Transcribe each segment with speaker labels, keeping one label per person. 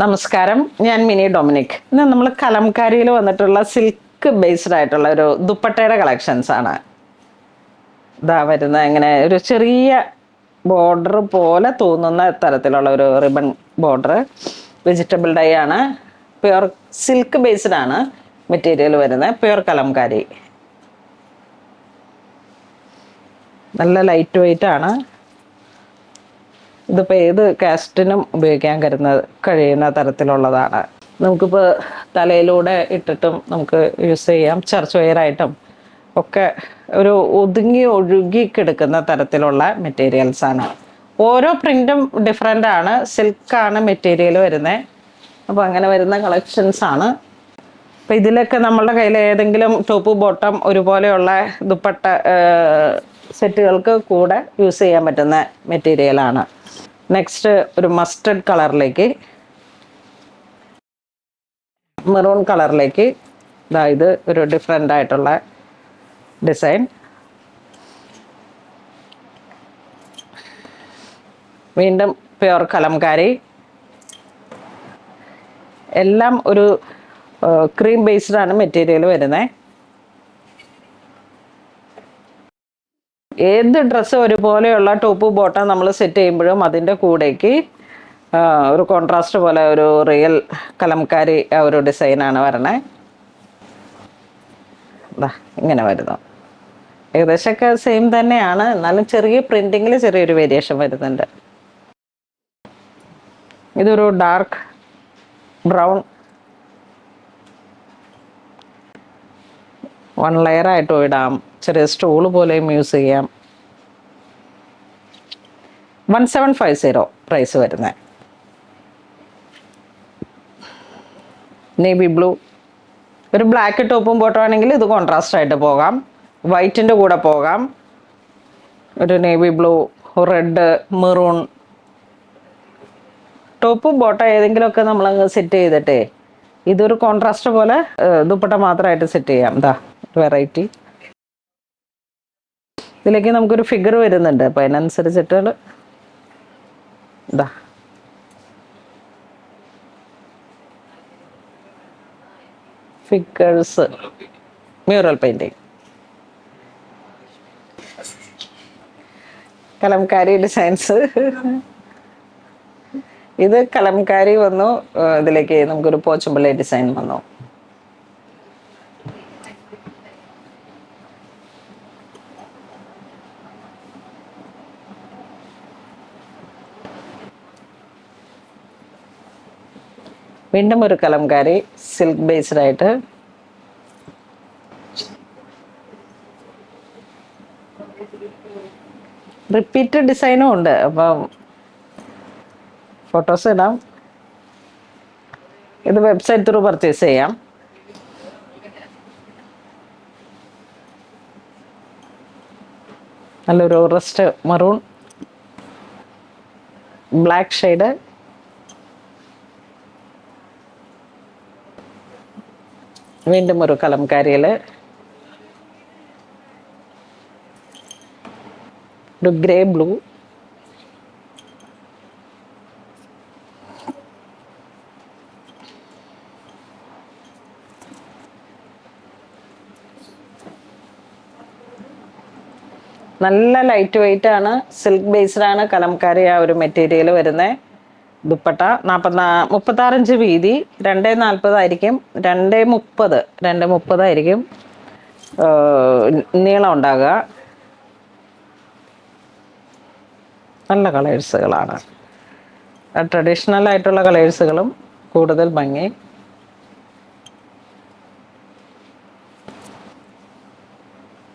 Speaker 1: നമസ്കാരം, ഞാൻ mini Dominic. ഇന്ന് നമ്മൾ കലംകാരിയിൽ വന്നിട്ടുള്ള സിൽക്ക് ബേസ്ഡ് ആയിട്ടുള്ള ഒരു ദുപ്പട്ടയുടെ കളക്ഷൻസ് ആണ്. ഇതാ വരുന്ന ഇങ്ങനെ ഒരു ചെറിയ ബോർഡർ പോലെ തോന്നുന്ന തരത്തിലുള്ള ഒരു റിബൺ ബോർഡർ. വെജിറ്റബിൾ ഡൈ ആണ്. പ്യുർ സിൽക്ക് ബേസ്ഡ് ആണ് മെറ്റീരിയൽ വരുന്നത്. പ്യുർ കലംകാരി. നല്ല ലൈറ്റ് വെയിറ്റ് ആണ്. ഇതിപ്പോൾ ഏത് കാസ്റ്റിനും ഉപയോഗിക്കാൻ കഴിയുന്ന തരത്തിലുള്ളതാണ്. നമുക്കിപ്പോൾ തലയിലൂടെ ഇട്ടിട്ടും നമുക്ക് യൂസ് ചെയ്യാം. ചർച്ച് വെയറായിട്ടും ഒക്കെ ഒരു ഒതുങ്ങി ഒഴുകി കിടക്കുന്ന തരത്തിലുള്ള മെറ്റീരിയൽസാണ്. ഓരോ പ്രിൻറ്റും ഡിഫറെൻ്റ് ആണ്. സിൽക്കാണ് മെറ്റീരിയൽ വരുന്നത്. അപ്പോൾ അങ്ങനെ വരുന്ന കളക്ഷൻസാണ്. അപ്പോൾ ഇതിലൊക്കെ നമ്മളുടെ കയ്യിൽ ഏതെങ്കിലും ടോപ്പ് ബോട്ടം ഒരുപോലെയുള്ള ദുപ്പട്ട സെറ്റുകൾക്ക് കൂടെ യൂസ് ചെയ്യാൻ പറ്റുന്ന മെറ്റീരിയലാണ്. നെക്സ്റ്റ് ഒരു മസ്റ്റർഡ് കളറിലേക്ക്, മെറൂൺ കളറിലേക്ക് ഇത് ഒരു ഡിഫറെൻ്റ് ആയിട്ടുള്ള ഡിസൈൻ. വീണ്ടും പ്യുർ കലംകാരി. എല്ലാം ഒരു ക്രീം ബേസ്ഡ് ആണ് മെറ്റീരിയൽ വരുന്നത്. ഏത് ഡ്രസ്സ് ഒരുപോലെയുള്ള ടോപ്പ് ബോട്ടം നമ്മൾ സെറ്റ് ചെയ്യുമ്പോഴും അതിൻ്റെ കൂടേക്ക് ഒരു കോൺട്രാസ്റ്റ് പോലെ ഒരു റിയൽ കലംകാരി ഒരു ഡിസൈനാണ് വരണേ. ഇങ്ങനെ വരുന്നു. ഏകദേശമൊക്കെ സെയിം തന്നെയാണ്, എന്നാലും ചെറിയ പ്രിൻറ്റിങ്ങിൽ ചെറിയൊരു വേരിയേഷൻ വരുന്നുണ്ട്. ഇതൊരു ഡാർക്ക് ബ്രൗൺ, വൺ ലെയർ ആയിട്ടും ഇടാം, ചെറിയ സ്റ്റോള് പോലെയും യൂസ് ചെയ്യാം. 1750 പ്രൈസ് വരുന്നത്. നേവി ബ്ലൂ, ഒരു ബ്ലാക്ക് ടോപ്പും ബോട്ടം ആണെങ്കിൽ ഇത് കോൺട്രാസ്റ്റ് ആയിട്ട് പോകാം, വൈറ്റിൻ്റെ കൂടെ പോകാം. ഒരു നേവി ബ്ലൂ, റെഡ്, മെറൂൺ ടോപ്പും ബോട്ടം ഏതെങ്കിലുമൊക്കെ നമ്മളങ്ങ് സെറ്റ് ചെയ്തിട്ടേ ഇതൊരു കോൺട്രാസ്റ്റ് പോലെ ദുപ്പട്ട മാത്രമായിട്ട് സെറ്റ് ചെയ്യാം. വെറൈറ്റി. ഇതിലേക്ക് നമുക്കൊരു ഫിഗർ വരുന്നുണ്ട്. അപ്പോൾ അതിനനുസരിച്ചിട്ട് figures, mural painting, Kalamkari designs. ഇത് കലംകാരി വന്നു. ഇതിലേക്ക് നമുക്കൊരു പോച്ചമ്പള്ളി ഡിസൈൻ വന്നു. വീണ്ടും ഒരു കലംകാരി സിൽക്ക് ബേസ്ഡ് ആയിട്ട്. റിപ്പീറ്റ് ഡിസൈനും ഉണ്ട്. അപ്പം ഫോട്ടോസ് ഇടാം. ഇത് വെബ്സൈറ്റ് ത്രൂ പർച്ചേസ് ചെയ്യാം. നല്ലൊരു റസ്റ്റ് മറൂൺ, ബ്ലാക്ക് ഷെയ്ഡ്. വീണ്ടും ഒരു കലംകാരിയിൽ ഒരു ഗ്രേ ബ്ലൂ, നല്ല ലൈറ്റ് വെയിറ്റ് ആണ്. സിൽക്ക് ബേസ്ഡ് ആണ് കലംകാരി ആ ഒരു മെറ്റീരിയൽ വരുന്നത്. ദുപ്പട്ട 36 ഇഞ്ച് വീതി, 240 ആയിരിക്കും, 230 ആയിരിക്കും നീളം ഉണ്ടാകുക. നല്ല കളേഴ്സുകളാണ്. ട്രഡീഷണൽ ആയിട്ടുള്ള കളേഴ്സുകളും കൂടുതൽ ഭംഗി.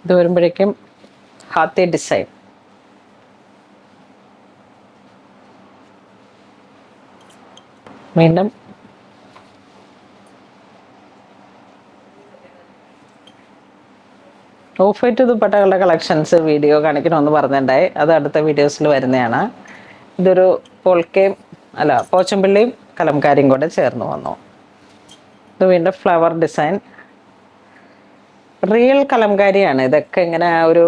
Speaker 1: ഇത് വരുമ്പോഴേക്കും ഹാത്തി ഡിസൈൻ. വീണ്ടും ഓഫ് വൈറ്റ് ദുപ്പട്ടകളുടെ കളക്ഷൻസ് വീഡിയോ കാണിക്കണമെന്ന് പറഞ്ഞിട്ടുണ്ടായി. അത് അടുത്ത വീഡിയോസിൽ വരുന്നതാണ്. ഇതൊരു പോച്ചമ്പള്ളിയും കലംകാരിയും കൂടെ ചേർന്ന് വന്നു. ഇത് വീണ്ടും ഫ്ലവർ ഡിസൈൻ. റിയൽ കലംകാരിയാണ്. ഇതൊക്കെ ഇങ്ങനെ ഒരു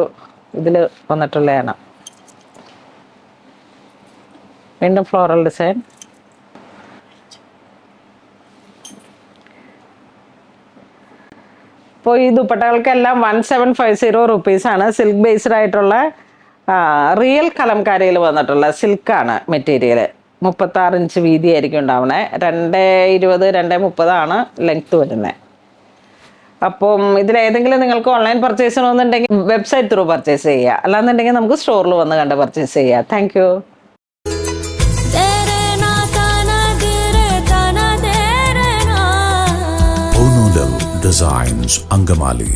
Speaker 1: ഇതിൽ വന്നിട്ടുള്ളതാണ്. വീണ്ടും ഫ്ലോറൽ ഡിസൈൻ. അപ്പോൾ ഈ ദുപ്പട്ടകൾക്കെല്ലാം 1750 റുപ്പീസാണ്. സിൽക്ക് ബേസ്ഡ് ആയിട്ടുള്ള റിയൽ കലംകാരിയിൽ വന്നിട്ടുള്ള സിൽക്കാണ് മെറ്റീരിയൽ. 36 ഇഞ്ച് വീതി ആയിരിക്കും ഉണ്ടാവണേ. 220, 230 ലെങ്ത് വരുന്നത്. അപ്പം ഇതിലേതെങ്കിലും നിങ്ങൾക്ക് ഓൺലൈൻ പർച്ചേസ് ചെയ്യണമെന്നുണ്ടെങ്കിൽ വെബ്സൈറ്റ് ത്രൂ പർച്ചേസ് ചെയ്യുക, അല്ലാന്നുണ്ടെങ്കിൽ നമുക്ക് സ്റ്റോറിൽ വന്ന് കണ്ട് പർച്ചേസ് ചെയ്യുക. Thank you.
Speaker 2: Designs, Angamali.